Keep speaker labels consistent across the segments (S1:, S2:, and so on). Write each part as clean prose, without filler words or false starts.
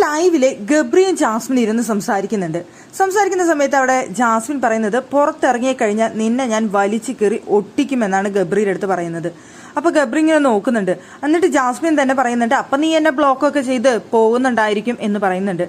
S1: ലൈവില് ഗബ്രിയും Jasmine ഇരുന്ന് സംസാരിക്കുന്ന സമയത്ത് അവിടെ ജാസ്മിൻ പറയുന്നത് പുറത്തിറങ്ങിയ കഴിഞ്ഞാൽ നിന്നെ ഞാൻ വലിച്ചു കയറി ഒട്ടിക്കുമെന്നാണ് ഗബ്രിയുടെ അടുത്ത് പറയുന്നത്. അപ്പൊ ഗബ്രി ഇങ്ങനെ നോക്കുന്നുണ്ട്. എന്നിട്ട് ജാസ്മിൻ തന്നെ പറയുന്നുണ്ട് അപ്പൊ നീ എന്നെ ബ്ലോക്കൊക്കെ ചെയ്ത് പോകുന്നുണ്ടായിരിക്കും എന്ന് പറയുന്നുണ്ട്.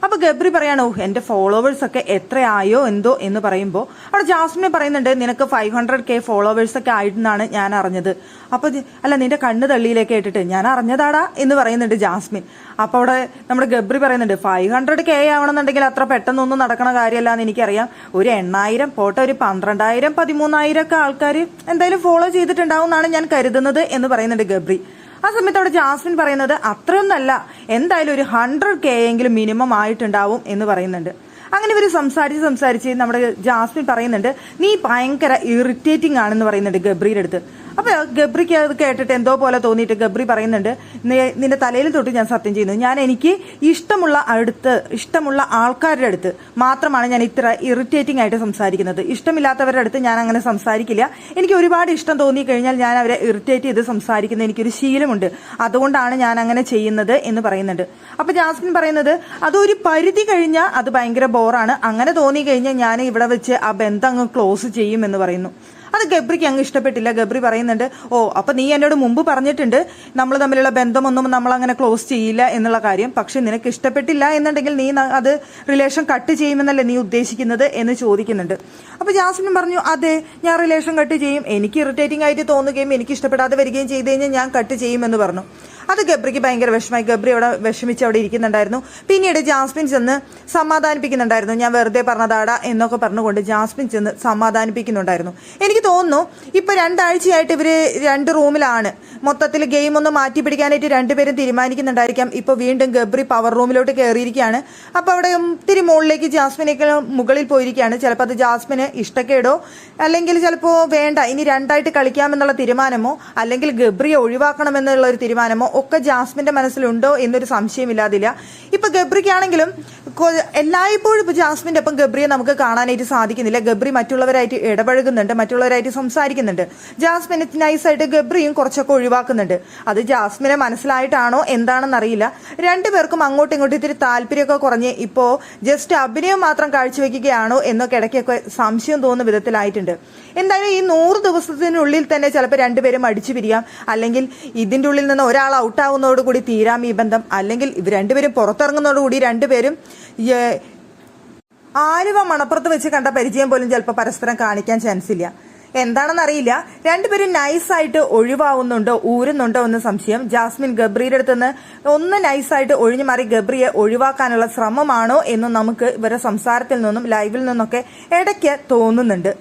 S1: അപ്പൊ ഗബ്രി പറയാണോ എന്റെ ഫോളോവേഴ്സ് ഒക്കെ എത്രയായോ എന്തോ എന്ന് പറയുമ്പോൾ അവിടെ ജാസ്മിൻ പറയുന്നുണ്ട് നിനക്ക് 500K ഫോളോവേഴ്സ് ഒക്കെ ആയിട്ടെന്നാണ് ഞാൻ അറിഞ്ഞത്. അപ്പൊ അല്ല നിന്റെ കണ്ണ് തള്ളിയിലേക്ക് ഇട്ടിട്ട് ഞാൻ അറിഞ്ഞതാടാ എന്ന് പറയുന്നുണ്ട് ജാസ്മിൻ. അപ്പൊ അവിടെ നമ്മുടെ ഗബ്രി പറയുന്നുണ്ട് 500K ആവണമെന്നുണ്ടെങ്കിൽ അത്ര പെട്ടെന്നൊന്നും നടക്കണ കാര്യമല്ല എന്ന് എനിക്കറിയാം. ഒരു 8,000 പോട്ടെ ഒരു 12,000 13,000 ഒക്കെ ആൾക്കാർ എന്തായാലും ഫോളോ ചെയ്തിട്ടുണ്ടാവും എന്നാണ് ഞാൻ കരുതുന്നത് എന്ന് പറയുന്നുണ്ട് ഗബ്രി. ആ സമയത്ത് അവിടെ ജാസ്മിൻ പറയുന്നത് അത്രയൊന്നല്ല, എന്തായാലും ഒരു 100K എങ്കിലും മിനിമം ആയിട്ടുണ്ടാവും എന്ന് പറയുന്നുണ്ട്. അങ്ങനെ ഇവർ സംസാരിച്ച് നമ്മുടെ ജാസ്മിൻ പറയുന്നുണ്ട് നീ ഭയങ്കര ഇറിറ്റേറ്റിംഗ് ആണെന്ന് പറയുന്നുണ്ട് ഗബ്രിയുടെ അടുത്ത്. അപ്പൊ ഗബ്രിക്ക് അത് കേട്ടിട്ട് എന്തോ പോലെ തോന്നിയിട്ട് ഗബ്രി പറയുന്നുണ്ട് നിന്റെ തലയിൽ തൊട്ട് ഞാൻ സത്യം ചെയ്യുന്നു, ഞാൻ എനിക്ക് ഇഷ്ടമുള്ള ആൾക്കാരുടെ അടുത്ത് മാത്രമാണ് ഞാൻ ഇത്ര ഇറിറ്റേറ്റിംഗ് ആയിട്ട് സംസാരിക്കുന്നത്. ഇഷ്ടമില്ലാത്തവരുടെ അടുത്ത് ഞാൻ അങ്ങനെ സംസാരിക്കില്ല. എനിക്ക് ഒരുപാട് ഇഷ്ടം തോന്നി കഴിഞ്ഞാൽ ഞാൻ അവരെ ഇറിറ്റേറ്റ് ചെയ്ത് സംസാരിക്കുന്ന എനിക്കൊരു ശീലമുണ്ട്, അതുകൊണ്ടാണ് ഞാൻ അങ്ങനെ ചെയ്യുന്നത് എന്ന് പറയുന്നുണ്ട്. അപ്പൊ ജാസ്മിൻ പറയുന്നത് അതൊരു പരിധി കഴിഞ്ഞാൽ അത് ഭയങ്കര ബോറാണ്, അങ്ങനെ തോന്നി കഴിഞ്ഞാൽ ഞാൻ ഇവിടെ വെച്ച് ആ ബന്ധം അങ്ങ് ക്ലോസ് ചെയ്യും എന്ന് പറയുന്നു. അത് ഗബ്രിക്ക് അങ്ങ് ഇഷ്ടപ്പെട്ടില്ല. ഗബ്രി പറയുന്നുണ്ട് ഓ അപ്പൊ നീ എന്നോട് മുമ്പ് പറഞ്ഞിട്ടുണ്ട് നമ്മൾ തമ്മിലുള്ള ബന്ധമൊന്നും നമ്മൾ അങ്ങനെ ക്ലോസ് ചെയ്യില്ല എന്നുള്ള കാര്യം, പക്ഷെ നിനക്ക് ഇഷ്ടപ്പെട്ടില്ല എന്നുണ്ടെങ്കിൽ നീ അത് റിലേഷൻ കട്ട് ചെയ്യുമെന്നല്ലേ നീ ഉദ്ദേശിക്കുന്നത് എന്ന് ചോദിക്കുന്നുണ്ട്. അപ്പൊ ജാസ്മിൻ പറഞ്ഞു അതെ ഞാൻ റിലേഷൻ കട്ട് ചെയ്യും, എനിക്ക് ഇറിറ്റേറ്റിംഗ് ആയിട്ട് തോന്നുകയും എനിക്ക് ഇഷ്ടപ്പെടാതെ വരികയും ചെയ്ത് കഴിഞ്ഞാൽ ഞാൻ കട്ട് ചെയ്യുമെന്ന് പറഞ്ഞു. അത് ഗബ്രിക്ക് ഭയങ്കര വിഷമമായി. ഗബ്രി അവിടെ വിഷമിച്ച് അവിടെ ഇരിക്കുന്നുണ്ടായിരുന്നു. പിന്നീട് ജാസ്മിൻ ചെന്ന് സമാധാനിപ്പിക്കുന്നുണ്ടായിരുന്നു. ഞാൻ വെറുതെ പറഞ്ഞതാടാ എന്നൊക്കെ പറഞ്ഞുകൊണ്ട് ജാസ്മിൻ ചെന്ന് സമാധാനിപ്പിക്കുന്നുണ്ടായിരുന്നു. എനിക്ക് തോന്നുന്നു ഇപ്പൊ 2 ആഴ്ചയായിട്ട് ഇവര് 2 റൂമിലാണ്. മൊത്തത്തിൽ ഗെയിം ഒന്ന് മാറ്റി പിടിക്കാനായിട്ട് രണ്ടുപേരും തീരുമാനിക്കുന്നുണ്ടായിരിക്കാം. ഇപ്പൊ വീണ്ടും ഗബ്രി പവർ റൂമിലോട്ട് കയറിയിരിക്കുകയാണ്. അപ്പൊ അവിടെ ഒത്തിരി മുകളിലേക്ക് ജാസ്മിനേക്കാൾ മുകളിൽ പോയിരിക്കുകയാണ്. ചിലപ്പോൾ അത് ജാസ്മിന് ഇഷ്ടക്കേടോ അല്ലെങ്കിൽ ചിലപ്പോൾ വേണ്ട ഇനി 2ആയിട്ട് കളിക്കാമെന്നുള്ള തീരുമാനമോ അല്ലെങ്കിൽ ഗബ്രിയെ ഒഴിവാക്കണമെന്നുള്ള ഒരു തീരുമാനമോ ഒക്കെ ജാസ്മിന്റെ മനസ്സിലുണ്ടോ എന്നൊരു സംശയമില്ലാതില്ല. ഇപ്പൊ ഗബ്രിക്കാണെങ്കിലും എല്ലായ്പ്പോഴും ഇപ്പൊ ജാസ്മിന്റെ ഒപ്പം ഗബ്രിയെ നമുക്ക് കാണാനായിട്ട് സാധിക്കുന്നില്ല. ഗബ്രി മറ്റുള്ളവരായിട്ട് ഇടപഴകുന്നുണ്ട്, മറ്റുള്ളവരായിട്ട് സംസാരിക്കുന്നുണ്ട്. ജാസ്മിനെ നൈസായിട്ട് ഗബ്രിയും കുറച്ചൊക്കെ ഒഴിവാക്കുന്നുണ്ട്. അത് ജാസ്മിനെ മനസ്സിലായിട്ടാണോ എന്താണെന്ന് അറിയില്ല. രണ്ടുപേർക്കും അങ്ങോട്ടും ഇങ്ങോട്ടും ഇത്തിരി താല്പര്യമൊക്കെ കുറഞ്ഞ് ഇപ്പോ ജസ്റ്റ് അഭിനയം മാത്രം കാഴ്ചവെക്കുകയാണോ എന്നൊക്കെ ഇടയ്ക്കൊക്കെ സംശയം തോന്നുന്ന വിധത്തിലായിട്ടുണ്ട്. എന്തായാലും ഈ 100 ദിവസത്തിനുള്ളിൽ തന്നെ ചിലപ്പോൾ രണ്ടുപേരും അടിച്ചു പിരിയാം, അല്ലെങ്കിൽ ഇതിന്റെ ഉള്ളിൽ നിന്ന് ഒരാൾ ഔട്ടാവുന്നതോടുകൂടി തീരാം ഈ ബന്ധം, അല്ലെങ്കിൽ ഇവർ രണ്ടുപേരും പുറത്തിറങ്ങുന്നതോടുകൂടി രണ്ടുപേരും ആലുവ മണപ്പുറത്ത് വെച്ച് കണ്ട പരിചയം പോലും ചിലപ്പോൾ പരസ്പരം കാണിക്കാൻ ചാൻസ് ഇല്ല. എന്താണെന്നറിയില്ല. രണ്ടുപേരും നൈസായിട്ട് ഒഴിവാവുന്നുണ്ടോ ഊരുന്നുണ്ടോ എന്ന് സംശയം. ജാസ്മിൻ ഗബ്രിയുടെ അടുത്തുനിന്ന് ഒന്ന് നൈസായിട്ട് ഒഴിഞ്ഞു മാറി ഗബ്രിയെ ഒഴിവാക്കാനുള്ള ശ്രമമാണോ എന്നും നമുക്ക് ഇവരുടെ സംസാരത്തിൽ നിന്നും ലൈവിൽ നിന്നൊക്കെ ഇടയ്ക്ക് തോന്നുന്നുണ്ട്.